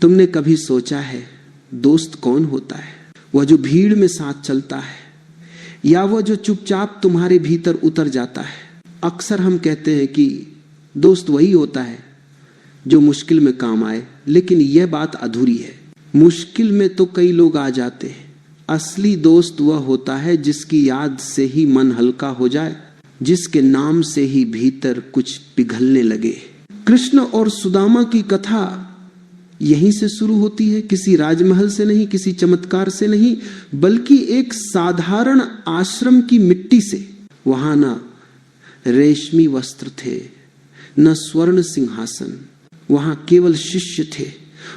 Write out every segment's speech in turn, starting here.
तुमने कभी सोचा है दोस्त कौन होता है? वह जो भीड़ में साथ चलता है या वह जो चुपचाप तुम्हारे भीतर उतर जाता है? अक्सर हम कहते हैं कि दोस्त वही होता है जो मुश्किल में काम आए, लेकिन यह बात अधूरी है। मुश्किल में तो कई लोग आ जाते हैं, असली दोस्त वह होता है जिसकी याद से ही मन हल्का हो जाए, जिसके नाम से ही भीतर कुछ पिघलने लगे। कृष्ण और सुदामा की कथा यहीं से शुरू होती है, किसी राजमहल से नहीं, किसी चमत्कार से नहीं, बल्कि एक साधारण आश्रम की मिट्टी से। वहां ना रेशमी वस्त्र थे, न स्वर्ण सिंहासन, वहां केवल शिष्य थे,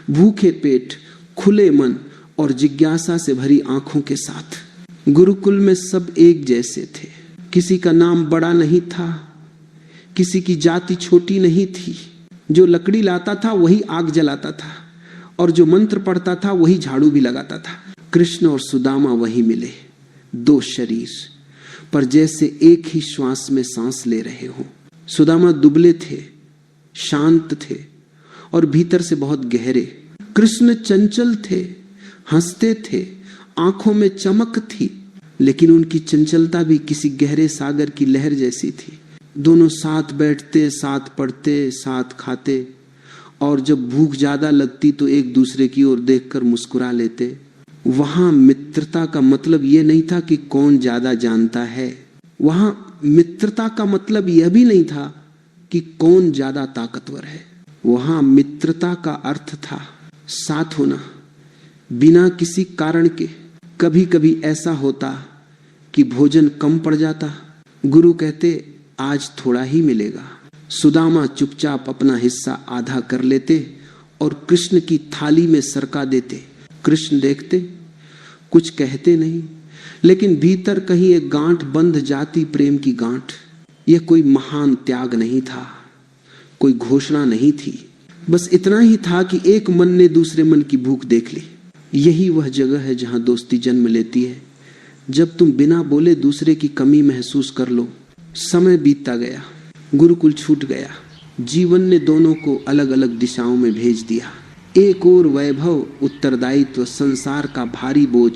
भूखे पेट, खुले मन और जिज्ञासा से भरी आंखों के साथ। गुरुकुल में सब एक जैसे थे, किसी का नाम बड़ा नहीं था, किसी की जाति छोटी नहीं थी। जो लकड़ी लाता था वही आग जलाता था, और जो मंत्र पढ़ता था वही झाड़ू भी लगाता था। कृष्ण और सुदामा वही मिले, दो शरीर, पर जैसे एक ही श्वास में सांस ले रहे हो। सुदामा दुबले थे, शांत थे और भीतर से बहुत गहरे। कृष्ण चंचल थे, हंसते थे, आंखों में चमक थी, लेकिन उनकी चंचलता भी किसी गहरे सागर की लहर जैसी थी। दोनों साथ बैठते, साथ पढ़ते, साथ खाते, और जब भूख ज्यादा लगती तो एक दूसरे की ओर देखकर मुस्कुरा लेते। वहां मित्रता का मतलब यह नहीं था कि कौन ज्यादा जानता है, वहां मित्रता का मतलब यह भी नहीं था कि कौन ज्यादा ताकतवर है। वहां मित्रता का अर्थ था साथ होना, बिना किसी कारण के। कभी कभी ऐसा होता कि भोजन कम पड़ जाता, गुरु कहते आज थोड़ा ही मिलेगा। सुदामा चुपचाप अपना हिस्सा आधा कर लेते और कृष्ण की थाली में सरका देते। कृष्ण देखते, कुछ कहते नहीं, लेकिन भीतर कहीं एक गांठ बंध जाती, प्रेम की गांठ। यह कोई महान त्याग नहीं था, कोई घोषणा नहीं थी, बस इतना ही था कि एक मन ने दूसरे मन की भूख देख ली। यही वह जगह है जहां दोस्ती जन्म लेती है, जब तुम बिना बोले दूसरे की कमी महसूस कर लो। समय बीतता गया, गुरुकुल छूट गया, जीवन ने दोनों को अलग अलग दिशाओं में भेज दिया। एक ओर वैभव, उत्तरदायित्व, संसार का भारी बोझ,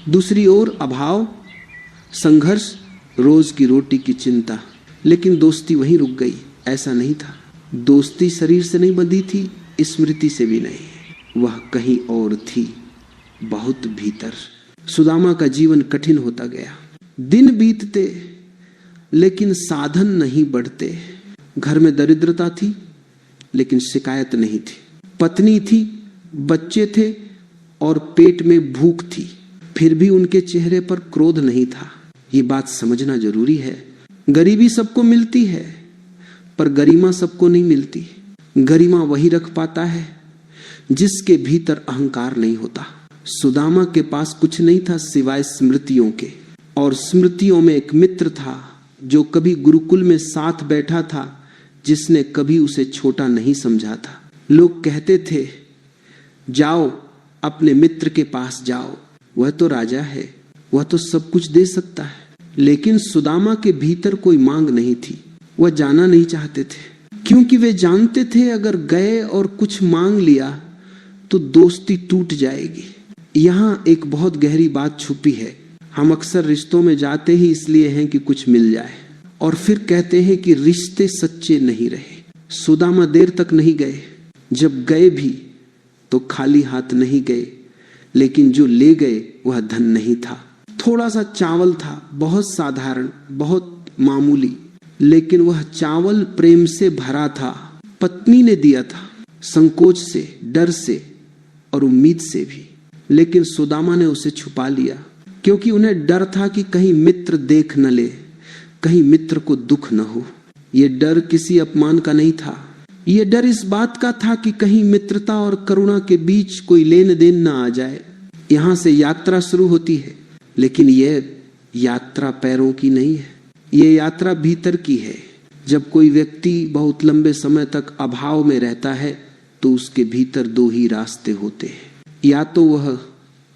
दूसरी ओर अभाव, संघर्ष, रोज की रोटी की चिंता। लेकिन दोस्ती वहीं रुक गई। ऐसा नहीं था, दोस्ती शरीर से नहीं बंधी थी, स्मृति से भी नहीं, वह कहीं और थी, बहुत भीतर। सुदामा का जीवन कठिन होता गया, दिन बीतते लेकिन साधन नहीं बढ़ते। घर में दरिद्रता थी लेकिन शिकायत नहीं थी, पत्नी थी, बच्चे थे और पेट में भूख थी, फिर भी उनके चेहरे पर क्रोध नहीं था। ये बात समझना जरूरी है। गरीबी सबको मिलती है पर गरिमा सबको नहीं मिलती। गरिमा वही रख पाता है जिसके भीतर अहंकार नहीं होता। सुदामा के पास कुछ नहीं था सिवाय स्मृतियों के, और स्मृतियों में एक मित्र था जो कभी गुरुकुल में साथ बैठा था, जिसने कभी उसे छोटा नहीं समझा था। लोग कहते थे जाओ अपने मित्र के पास जाओ, वह तो राजा है, वह तो सब कुछ दे सकता है। लेकिन सुदामा के भीतर कोई मांग नहीं थी, वह जाना नहीं चाहते थे, क्योंकि वे जानते थे अगर गए और कुछ मांग लिया तो दोस्ती टूट जाएगी। यहाँ एक बहुत गहरी बात छुपी है। हम अक्सर रिश्तों में जाते ही इसलिए हैं कि कुछ मिल जाए, और फिर कहते हैं कि रिश्ते सच्चे नहीं रहे। सुदामा देर तक नहीं गए, जब गए भी तो खाली हाथ नहीं गए, लेकिन जो ले गए वह धन नहीं था। थोड़ा सा चावल था, बहुत साधारण, बहुत मामूली, लेकिन वह चावल प्रेम से भरा था। पत्नी ने दिया था, संकोच से, डर से और उम्मीद से भी, लेकिन सुदामा ने उसे छुपा लिया, क्योंकि उन्हें डर था कि कहीं मित्र देख न ले, कहीं मित्र को दुख न हो। यह डर किसी अपमान का नहीं था, यह डर इस बात का था कि कहीं मित्रता और करुणा के बीच कोई लेन देन न आ जाए। यहां से यात्रा शुरू होती है, लेकिन यह यात्रा पैरों की नहीं है, यह यात्रा भीतर की है। जब कोई व्यक्ति बहुत लंबे समय तक अभाव में रहता है तो उसके भीतर दो ही रास्ते होते हैं, या तो वह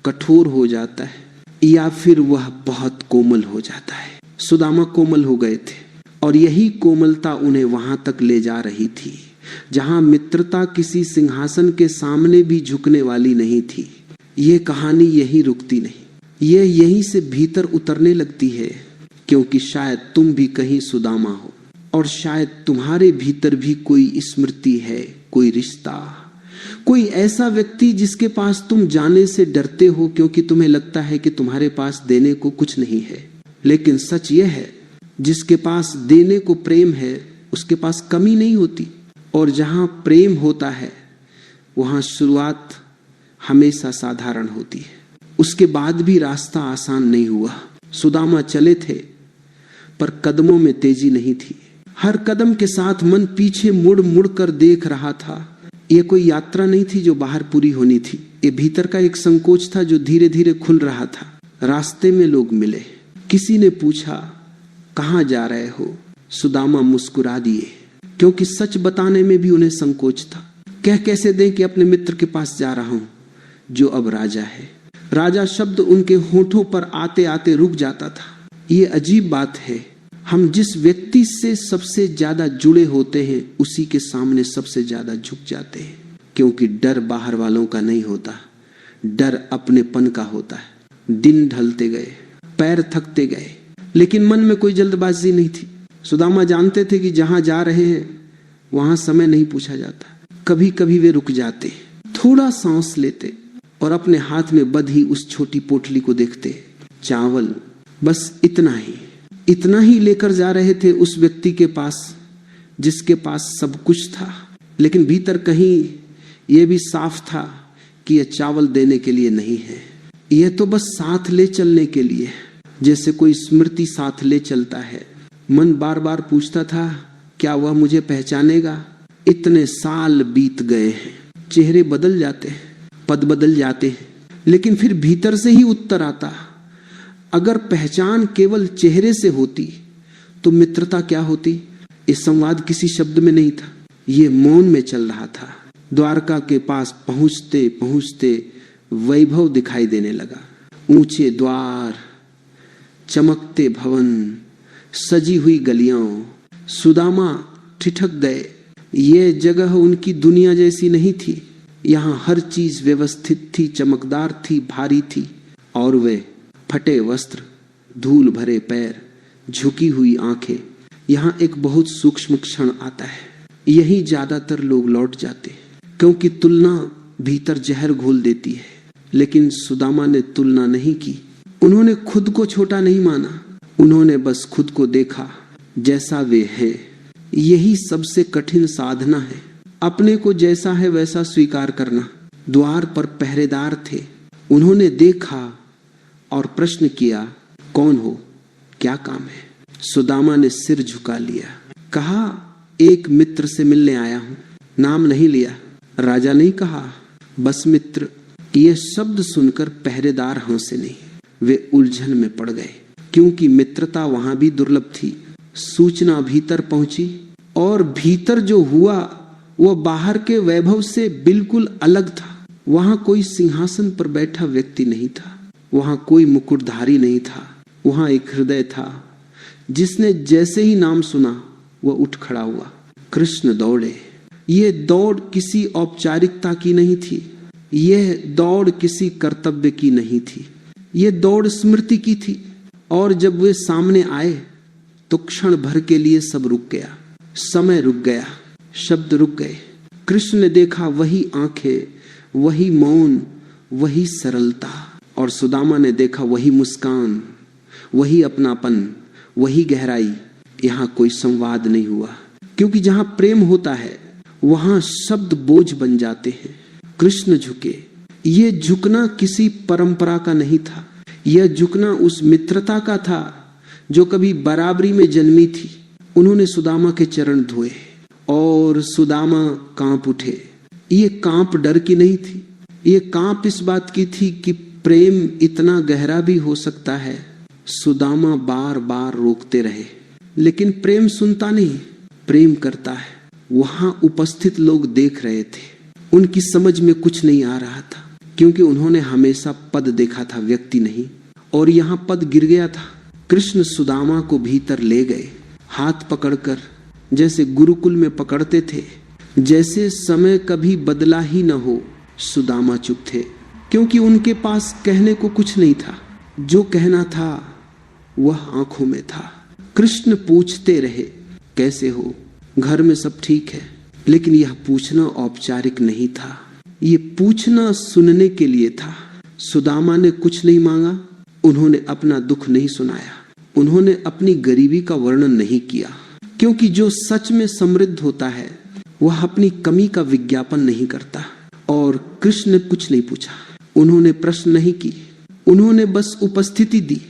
कठोर हो जाता है या फिर वह बहुत कोमल हो जाता है। सुदामा कोमल हो गए थे और यही कोमलता उन्हें वहां तक ले जा रही थी। जहां मित्रता किसी सिंहासन के सामने भी झुकने वाली नहीं थी। ये कहानी यहीं रुकती नहीं, ये यहीं से भीतर उतरने लगती है, क्योंकि शायद तुम भी कहीं सुदामा हो और शायद तुम्हारे भीतर भी कोई स्मृति है, कोई रिश्ता, कोई ऐसा व्यक्ति जिसके पास तुम जाने से डरते हो क्योंकि तुम्हें लगता है कि तुम्हारे पास देने को कुछ नहीं है। लेकिन सच यह है, जिसके पास देने को प्रेम है उसके पास कमी नहीं होती। और जहां प्रेम होता है वहां शुरुआत हमेशा साधारण होती है, उसके बाद भी रास्ता आसान नहीं हुआ। सुदामा चले थे पर कदमों में तेजी नहीं थी। हर कदम के साथ मन पीछे मुड़ मुड़ कर देख रहा था। ये कोई यात्रा नहीं थी जो बाहर पूरी होनी थी, ये भीतर का एक संकोच था जो धीरे धीरे खुल रहा था। रास्ते में लोग मिले, किसी ने पूछा कहां जा रहे हो? सुदामा मुस्कुरा दिए, क्योंकि सच बताने में भी उन्हें संकोच था। कह कैसे दें कि अपने मित्र के पास जा रहा हूं जो अब राजा है। राजा शब्द उनके होठों पर आते आते रुक जाता था। ये अजीब बात है, हम जिस व्यक्ति से सबसे ज्यादा जुड़े होते हैं उसी के सामने सबसे ज्यादा झुक जाते हैं, क्योंकि डर बाहर वालों का नहीं होता, डर अपनेपन का होता है। दिन ढलते गए, पैर थकते गए, लेकिन मन में कोई जल्दबाजी नहीं थी। सुदामा जानते थे कि जहां जा रहे हैं वहां समय नहीं पूछा जाता। कभी कभी वे रुक जाते, थोड़ा सांस लेते और अपने हाथ में बंधी उस छोटी पोटली को देखते। चावल, बस इतना ही लेकर जा रहे थे उस व्यक्ति के पास जिसके पास सब कुछ था। लेकिन भीतर कहीं यह भी साफ था कि यह चावल देने के लिए नहीं है, यह तो बस साथ ले चलने के लिए, जैसे कोई स्मृति साथ ले चलता है। मन बार बार पूछता था, क्या वह मुझे पहचानेगा? इतने साल बीत गए हैं, चेहरे बदल जाते हैं, पद बदल जाते हैं, लेकिन फिर भीतर से ही उत्तर आता। अगर पहचान केवल चेहरे से होती तो मित्रता क्या होती? इस संवाद किसी शब्द में नहीं था, ये मौन में चल रहा था। द्वारका के पास पहुंचते पहुंचते वैभव दिखाई देने लगा। ऊंचे द्वार, चमकते भवन, सजी हुई गलियां। सुदामा ठिठक गए। ये जगह उनकी दुनिया जैसी नहीं थी। यहाँ हर चीज व्यवस्थित थी, चमकदार थी, भारी थी। और वे फटे वस्त्र, धूल भरे पैर, झुकी हुई आंखें। यहाँ एक बहुत सूक्ष्म क्षण आता है, यही ज्यादातर लोग लौट जाते, क्योंकि तुलना भीतर जहर घोल देती है। लेकिन सुदामा ने तुलना नहीं की। उन्होंने खुद को छोटा नहीं माना, उन्होंने बस खुद को देखा जैसा वे है। यही सबसे कठिन साधना है, अपने को जैसा है वैसा स्वीकार करना। द्वार पर पहरेदार थे, उन्होंने देखा और प्रश्न किया, कौन हो, क्या काम है? सुदामा ने सिर झुका लिया, कहा, एक मित्र से मिलने आया हूं। नाम नहीं लिया, राजा नहीं कहा, बस मित्र। ये शब्द सुनकर पहरेदार हंसे नहीं, वे उलझन में पड़ गए, क्योंकि मित्रता वहां भी दुर्लभ थी। सूचना भीतर पहुंची और भीतर जो हुआ वह बाहर के वैभव से बिल्कुल अलग था। वहां कोई सिंहासन पर बैठा व्यक्ति नहीं था, वहां कोई मुकुटधारी नहीं था, वहां एक हृदय था जिसने जैसे ही नाम सुना वह उठ खड़ा हुआ। कृष्ण दौड़े। ये दौड़ किसी औपचारिकता की नहीं थी, यह दौड़ किसी कर्तव्य की नहीं थी, यह दौड़ स्मृति की थी। और जब वे सामने आए तो क्षण भर के लिए सब रुक गया, समय रुक गया, शब्द रुक गए। कृष्ण ने देखा वही आंखें, वही मौन, वही सरलता। और सुदामा ने देखा वही मुस्कान, वही अपनापन, वही गहराई। यहां कोई संवाद नहीं हुआ, क्योंकि जहां प्रेम होता है वहां शब्द बोझ बन जाते हैं। कृष्ण झुके। ये झुकना किसी परंपरा का नहीं था, यह झुकना उस मित्रता का था जो कभी बराबरी में जन्मी थी। उन्होंने सुदामा के चरण धोए और सुदामा कांप उठे। ये कांप डर की नहीं थी, ये कांप इस बात की थी कि प्रेम इतना गहरा भी हो सकता है। सुदामा बार बार रोकते रहे, लेकिन प्रेम सुनता नहीं, प्रेम करता है। वहां उपस्थित लोग देख रहे थे, उनकी समझ में कुछ नहीं आ रहा था, क्योंकि उन्होंने हमेशा पद देखा था, व्यक्ति नहीं। और यहां पद गिर गया था। कृष्ण सुदामा को भीतर ले गए, हाथ पकड़कर, जैसे गुरुकुल में पकड़ते थे। जैसे समय कभी बदला ही न हो, सुदामा चुप थे, क्योंकि उनके पास कहने को कुछ नहीं था। जो कहना था वह आंखों में था। कृष्ण पूछते रहे, कैसे हो, घर में सब ठीक है। लेकिन यह पूछना औपचारिक नहीं था, ये पूछना सुनने के लिए था। सुदामा ने कुछ नहीं मांगा, उन्होंने अपना दुख नहीं सुनाया, उन्होंने अपनी गरीबी का वर्णन नहीं किया, क्योंकि जो सच में समृद्ध होता है वह अपनी कमी का विज्ञापन नहीं करता। और कृष्ण ने कुछ नहीं पूछा, उन्होंने प्रश्न नहीं की, उन्होंने बस उपस्थिति दी।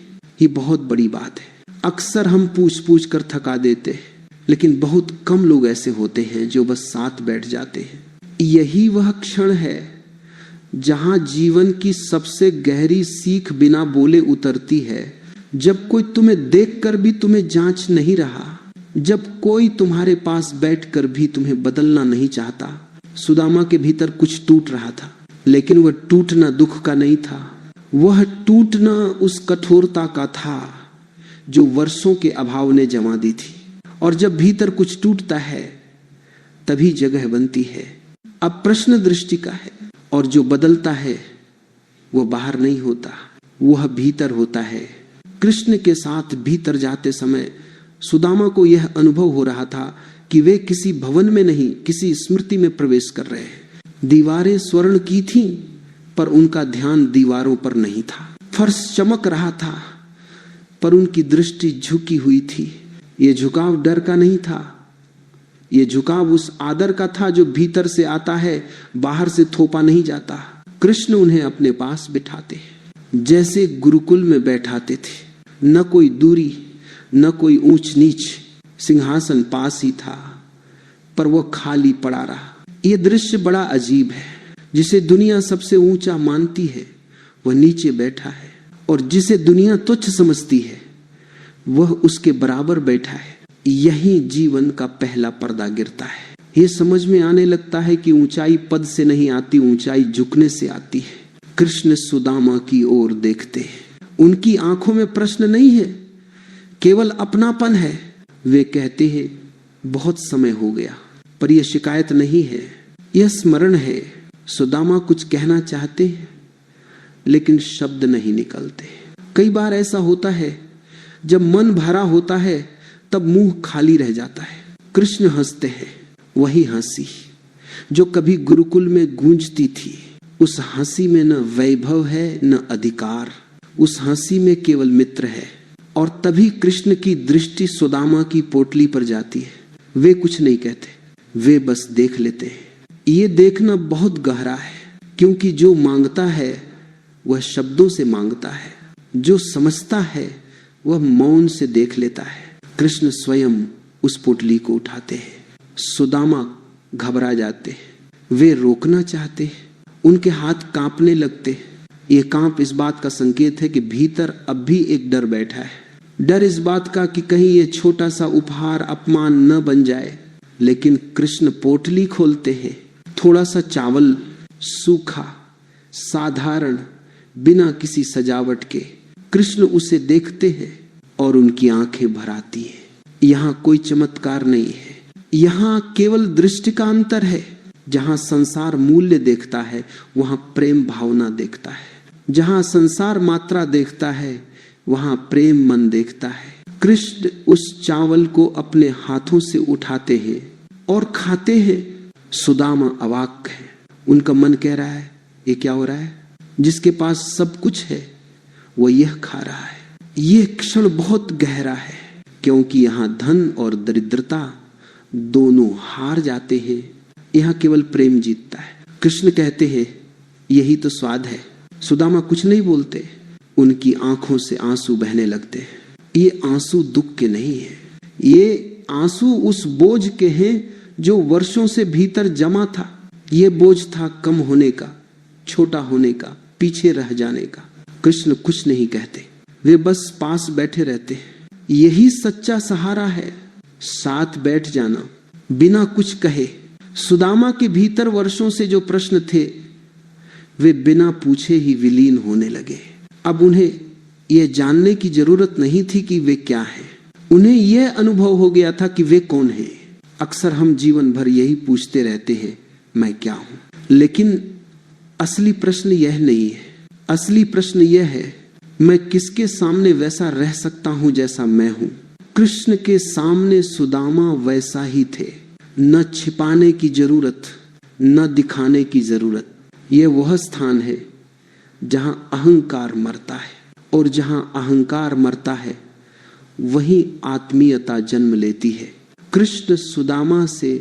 ये बहुत बड़ी बात है। अक्सर हम पूछ पूछ कर थका देते हैं, लेकिन बहुत कम लोग ऐसे होते हैं जो बस साथ बैठ जाते हैं। यही वह क्षण है जहां जीवन की सबसे गहरी सीख बिना बोले उतरती है। जब कोई तुम्हें देखकर भी तुम्हें जांच नहीं रहा, जब कोई तुम्हारे पास बैठकर भी तुम्हें बदलना नहीं चाहता। सुदामा के भीतर कुछ टूट रहा था, लेकिन वह टूटना दुख का नहीं था, वह टूटना उस कठोरता का था जो वर्षों के अभाव ने जमा दी थी। और जब भीतर कुछ टूटता है तभी जगह बनती है। अब प्रश्न दृष्टि का है, और जो बदलता है वो बाहर नहीं होता, वह भीतर होता है। कृष्ण के साथ भीतर जाते समय सुदामा को यह अनुभव हो रहा था कि वे किसी भवन में नहीं, किसी स्मृति में प्रवेश कर रहे हैं। दीवारें स्वर्ण की थीं, पर उनका ध्यान दीवारों पर नहीं था। फर्श चमक रहा था, पर उनकी दृष्टि झुकी हुई थी। ये झुकाव डर का नहीं था, ये झुकाव उस आदर का था जो भीतर से आता है, बाहर से थोपा नहीं जाता। कृष्ण उन्हें अपने पास बिठाते, जैसे गुरुकुल में बैठाते थे। न कोई दूरी, न कोई ऊंच नीच, सिंहासन पास ही था, पर वह खाली पड़ा रहा। यह दृश्य बड़ा अजीब है। जिसे दुनिया सबसे ऊंचा मानती है वह नीचे बैठा है, और जिसे दुनिया तुच्छ समझती है वह उसके बराबर बैठा है। यही जीवन का पहला पर्दा गिरता है। ये समझ में आने लगता है कि ऊंचाई पद से नहीं आती, ऊंचाई झुकने से आती है। कृष्ण सुदामा की ओर देखते हैं, उनकी आंखों में प्रश्न नहीं है, केवल अपनापन है। वे कहते हैं, बहुत समय हो गया, पर यह शिकायत नहीं है, यह स्मरण है। सुदामा कुछ कहना चाहते हैं, लेकिन शब्द नहीं निकलते। कई बार ऐसा होता है, जब मन भरा होता है तब मुंह खाली रह जाता है। कृष्ण हंसते हैं, वही हंसी जो कभी गुरुकुल में गूंजती थी। उस हंसी में न वैभव है न अधिकार, उस हंसी में केवल मित्र है। और तभी कृष्ण की दृष्टि सुदामा की पोटली पर जाती है। वे कुछ नहीं कहते, वे बस देख लेते हैं। ये देखना बहुत गहरा है, क्योंकि जो मांगता है वह शब्दों से मांगता है, जो समझता है वह मौन से देख लेता है। कृष्ण स्वयं उस पोटली को उठाते हैं। सुदामा घबरा जाते हैं, वे रोकना चाहते हैं, उनके हाथ कांपने लगते हैं। ये कांप इस बात का संकेत है कि भीतर अब भी एक डर बैठा है। डर इस बात का कि कहीं ये छोटा सा उपहार अपमान न बन जाए। लेकिन कृष्ण पोटली खोलते हैं। थोड़ा सा चावल, सूखा, साधारण, बिना किसी सजावट के। कृष्ण उसे देखते हैं और उनकी आंखें भर आती है। यहाँ कोई चमत्कार नहीं है, यहाँ केवल दृष्टि का अंतर है। जहाँ संसार मूल्य देखता है वहाँ प्रेम भावना देखता है, जहाँ संसार मात्रा देखता है वहाँ प्रेम मन देखता है। कृष्ण उस चावल को अपने हाथों से उठाते हैं और खाते हैं। सुदामा अवाक है, उनका मन कह रहा है ये क्या हो रहा है? जिसके पास सब कुछ है वो यह खा रहा है। ये क्षण बहुत गहरा है, क्योंकि यहाँ धन और दरिद्रता दोनों हार जाते हैं, यहाँ केवल प्रेम जीतता है। कृष्ण कहते हैं यही तो स्वाद है। सुदामा कुछ नहीं बोलते, उनकी आंखों से आंसू बहने लगते हैं। ये आंसू दुख के नहीं है, ये आंसू उस बोझ के हैं जो वर्षों से भीतर जमा था। ये बोझ था कम होने का, छोटा होने का, पीछे रह जाने का। कृष्ण कुछ नहीं कहते, वे बस पास बैठे रहते हैं। यही सच्चा सहारा है, साथ बैठ जाना बिना कुछ कहे। सुदामा के भीतर वर्षों से जो प्रश्न थे वे बिना पूछे ही विलीन होने लगे। अब उन्हें यह जानने की जरूरत नहीं थी कि वे क्या हैं, उन्हें यह अनुभव हो गया था कि वे कौन हैं। अक्सर हम जीवन भर यही पूछते रहते हैं, मैं क्या हूं? लेकिन असली प्रश्न यह नहीं है। असली प्रश्न यह है, मैं किसके सामने वैसा रह सकता हूं जैसा मैं हूं? कृष्ण के सामने सुदामा वैसा ही थे। न छिपाने की जरूरत, न दिखाने की जरूरत। यह वह स्थान है जहां अहंकार मरता है, और जहां अहंकार मरता है वहीं आत्मीयता जन्म लेती है। कृष्ण सुदामा से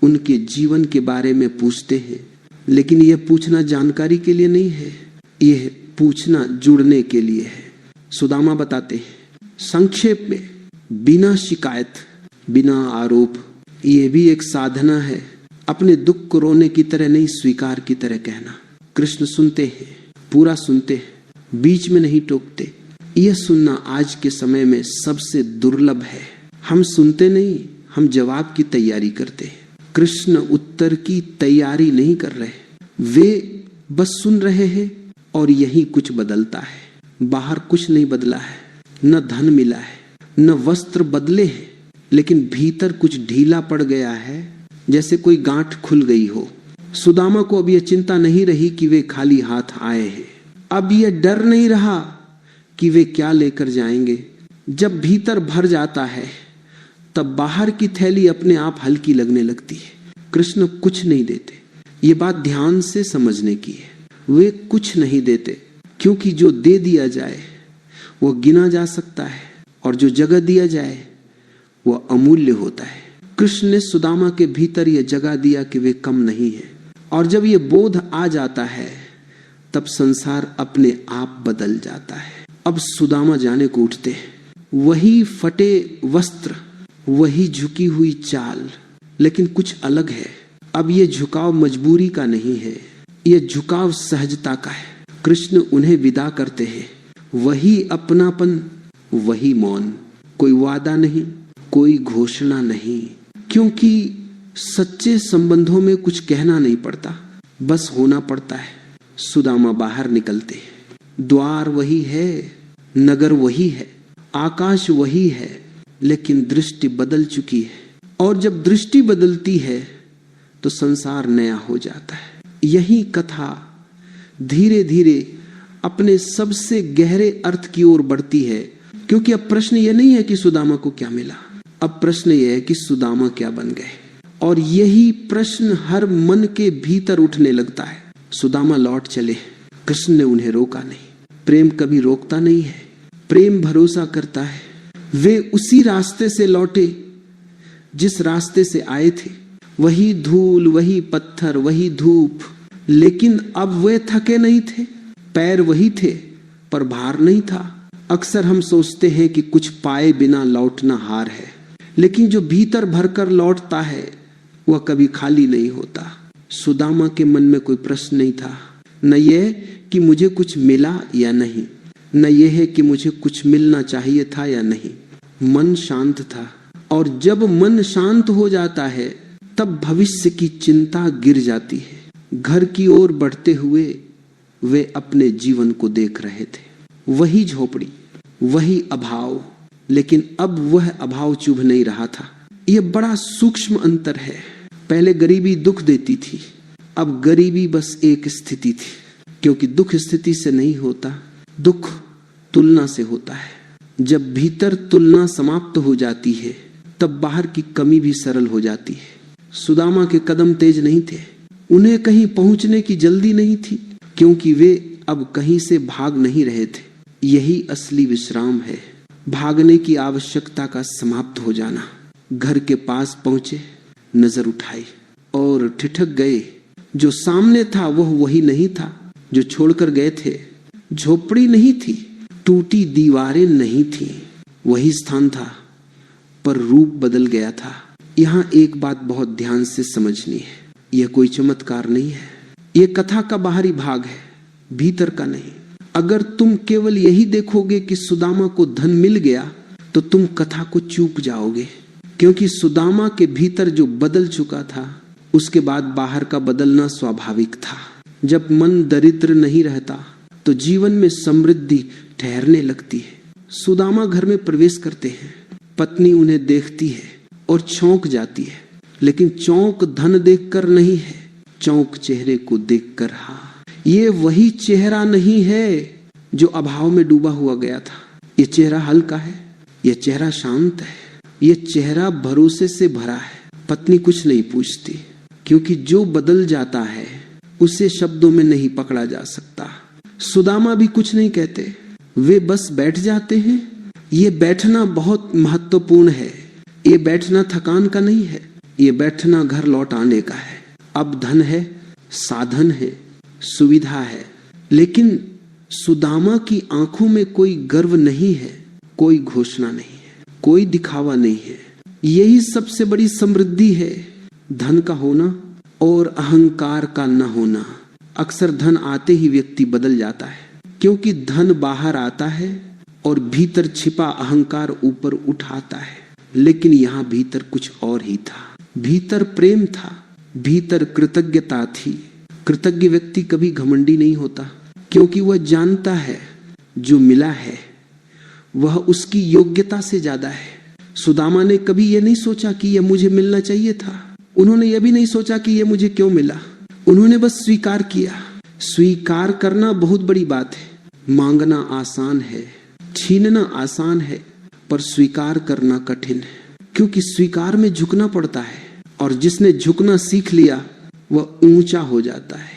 उनके जीवन के बारे में पूछते हैं, लेकिन यह पूछना जानकारी के लिए नहीं है, यह पूछना जुड़ने के लिए है। सुदामा बताते हैं संक्षेप में, बिना शिकायत, बिना आरोप। यह भी एक साधना है, अपने दुख को रोने की तरह नहीं, स्वीकार की तरह कहना। कृष्ण सुनते हैं, पूरा सुनते हैं, बीच में नहीं टोकते। यह सुनना आज के समय में सबसे दुर्लभ है। हम सुनते नहीं, हम जवाब की तैयारी करते हैं। कृष्ण उत्तर की तैयारी नहीं कर रहे, वे बस सुन रहे हैं और यही कुछ बदलता है। बाहर कुछ नहीं बदला है, न धन मिला है, न वस्त्र बदले हैं, लेकिन भीतर कुछ ढीला पड़ गया है, जैसे कोई गांठ खुल गई हो। सुदामा को अब यह चिंता नहीं रही कि वे खाली हाथ आए हैं। अब यह डर नहीं रहा कि वे क्या लेकर जाएंगे। जब भीतर भर जाता है तब बाहर की थैली अपने आप हल्की लगने लगती है। कृष्ण कुछ नहीं देते, ये बात ध्यान से समझने की है। वे कुछ नहीं देते, क्योंकि जो दे दिया जाए वो गिना जा सकता है, और जो जगह दिया जाए वो अमूल्य होता है। कृष्ण ने सुदामा के भीतर यह जगह दिया कि वे कम नहीं है, और जब ये बोध आ जाता है तब संसार अपने आप बदल जाता है। अब सुदामा जाने को उठते हैं, वही फटे वस्त्र, वही झुकी हुई चाल, लेकिन कुछ अलग है। अब ये झुकाव मजबूरी का नहीं है, ये झुकाव सहजता का है। कृष्ण उन्हें विदा करते हैं, वही अपनापन, वही मौन, कोई वादा नहीं, कोई घोषणा नहीं, क्योंकि सच्चे संबंधों में कुछ कहना नहीं पड़ता, बस होना पड़ता है। सुदामा बाहर निकलते हैं। द्वार वही है, नगर वही है, आकाश वही है, लेकिन दृष्टि बदल चुकी है। और जब दृष्टि बदलती है तो संसार नया हो जाता है। यही कथा धीरे धीरे अपने सबसे गहरे अर्थ की ओर बढ़ती है, क्योंकि अब प्रश्न यह नहीं है कि सुदामा को क्या मिला, अब प्रश्न यह है कि सुदामा क्या बन गए। और यही प्रश्न हर मन के भीतर उठने लगता है। सुदामा लौट चले, कृष्ण ने उन्हें रोका नहीं। प्रेम कभी रोकता नहीं है, प्रेम भरोसा करता है। वे उसी रास्ते से लौटे जिस रास्ते से आए थे, वही धूल, वही पत्थर, वही धूप, लेकिन अब वे थके नहीं थे। पैर वही थे पर भार नहीं था। अक्सर हम सोचते हैं कि कुछ पाए बिना लौटना हार है, लेकिन जो भीतर भरकर लौटता है वह कभी खाली नहीं होता। सुदामा के मन में कोई प्रश्न नहीं था, न यह कि मुझे कुछ मिला या नहीं, न यह है कि मुझे कुछ मिलना चाहिए था या नहीं। मन शांत था, और जब मन शांत हो जाता है तब भविष्य की चिंता गिर जाती है। घर की ओर बढ़ते हुए वे अपने जीवन को देख रहे थे, वही झोपड़ी, वही अभाव, लेकिन अब वह अभाव चुभ नहीं रहा था। यह बड़ा सूक्ष्म अंतर है। पहले गरीबी दुख देती थी, अब गरीबी बस एक स्थिति थी, क्योंकि दुख स्थिति से नहीं होता, दुख तुलना से होता है। जब भीतर तुलना समाप्त हो जाती है तब बाहर की कमी भी सरल हो जाती है। सुदामा के कदम तेज नहीं थे, उन्हें कहीं पहुंचने की जल्दी नहीं थी, क्योंकि वे अब कहीं से भाग नहीं रहे थे। यही असली विश्राम है, भागने की आवश्यकता का समाप्त हो जाना। घर के पास पहुंचे, नजर उठाई और ठिठक गए। जो सामने था वह वही नहीं था जो छोड़कर गए थे। झोपड़ी नहीं थी, टूटी दीवारें नहीं थी, वही स्थान था, पर रूप बदल गया था। यहां एक बात बहुत ध्यान से समझनी है, यह कोई चमत्कार नहीं है, यह कथा का बाहरी भाग है, भीतर का नहीं। अगर तुम केवल यही देखोगे कि सुदामा को धन मिल गया तो तुम कथा को चूक जाओगे, क्योंकि सुदामा के भीतर जो बदल चुका था उसके बाद बाहर का बदलना स्वाभाविक था। जब मन दरिद्र नहीं रहता तो जीवन में समृद्धि ठहरने लगती है। सुदामा घर में प्रवेश करते हैं, पत्नी उन्हें देखती है और चौंक जाती है। लेकिन चौंक धन देखकर नहीं है, चौंक चेहरे को देखकर। हाँ, ये वही चेहरा नहीं है जो अभाव में डूबा हुआ गया था। ये चेहरा हल्का है, ये चेहरा शांत है, ये चेहरा भरोसे से भरा है। पत्नी कुछ नहीं पूछती, क्योंकि जो बदल जाता है उसे शब्दों में नहीं पकड़ा जा सकता। सुदामा भी कुछ नहीं कहते, वे बस बैठ जाते हैं। ये बैठना बहुत महत्वपूर्ण है। ये बैठना थकान का नहीं है, ये बैठना घर लौट आने का है। अब धन है, साधन है, सुविधा है, लेकिन सुदामा की आंखों में कोई गर्व नहीं है, कोई घोषणा नहीं है, कोई दिखावा नहीं है। यही सबसे बड़ी समृद्धि है, धन का होना और अहंकार का न होना। अक्सर धन आते ही व्यक्ति बदल जाता है, क्योंकि धन बाहर आता है और भीतर छिपा अहंकार ऊपर उठाता है। लेकिन यहां भीतर कुछ और ही था। भीतर प्रेम था, भीतर कृतज्ञता थी। कृतज्ञ व्यक्ति कभी घमंडी नहीं होता, क्योंकि वह जानता है जो मिला है वह उसकी योग्यता से ज्यादा है। सुदामा ने कभी यह नहीं सोचा कि यह मुझे मिलना चाहिए था। उन्होंने यह भी नहीं सोचा कि यह मुझे क्यों मिला। उन्होंने बस स्वीकार किया। स्वीकार करना बहुत बड़ी बात है। मांगना आसान है, छीनना आसान है, पर स्वीकार करना कठिन है, क्योंकि स्वीकार में झुकना पड़ता है, और जिसने झुकना सीख लिया वह ऊंचा हो जाता है।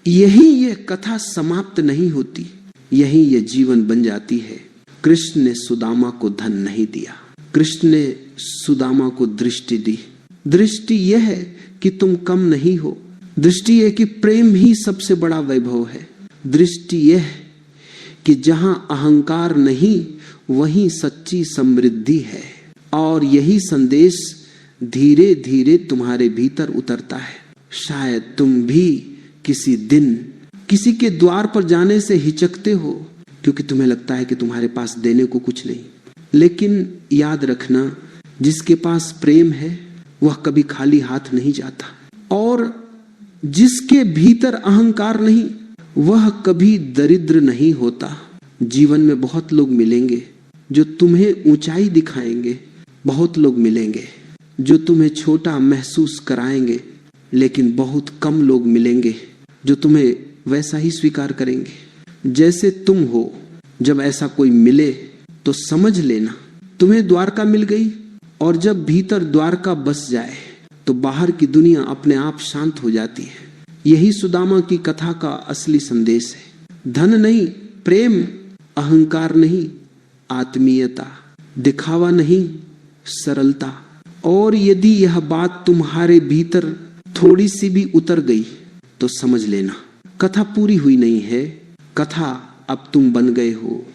यही ये कथा समाप्त नहीं होती, यही ये जीवन बन जाती है। कृष्ण ने सुदामा को धन नहीं दिया, कृष्ण ने सुदामा को दृष्टि दी। दृष्टि यह है कि तुम कम नहीं हो। दृष्टि यह कि प्रेम ही सबसे बड़ा वैभव है। दृष्टि यह कि जहां अहंकार नहीं वहीं सच्ची समृद्धि है। और यही संदेश धीरे धीरे तुम्हारे भीतर उतरता है। शायद तुम भी किसी दिन किसी के द्वार पर जाने से हिचकते हो, क्योंकि तुम्हें लगता है कि तुम्हारे पास देने को कुछ नहीं। लेकिन याद रखना, जिसके पास प्रेम है वह कभी खाली हाथ नहीं जाता, और जिसके भीतर अहंकार नहीं वह कभी दरिद्र नहीं होता। जीवन में बहुत लोग मिलेंगे जो तुम्हें ऊंचाई दिखाएंगे, बहुत लोग मिलेंगे जो तुम्हें छोटा महसूस कराएंगे, लेकिन बहुत कम लोग मिलेंगे जो तुम्हें वैसा ही स्वीकार करेंगे जैसे तुम हो। जब ऐसा कोई मिले तो समझ लेना तुम्हें द्वारका मिल गई, और जब भीतर द्वारका बस जाए तो बाहर की दुनिया अपने आप शांत हो जाती है। यही सुदामा की कथा का असली संदेश है। धन नहीं, प्रेम, अहंकार नहीं, आत्मीयता, दिखावा नहीं, सरलता। और यदि यह बात तुम्हारे भीतर थोड़ी सी भी उतर गई तो समझ लेना कथा पूरी हुई नहीं है। कथा अब तुम बन गए हो।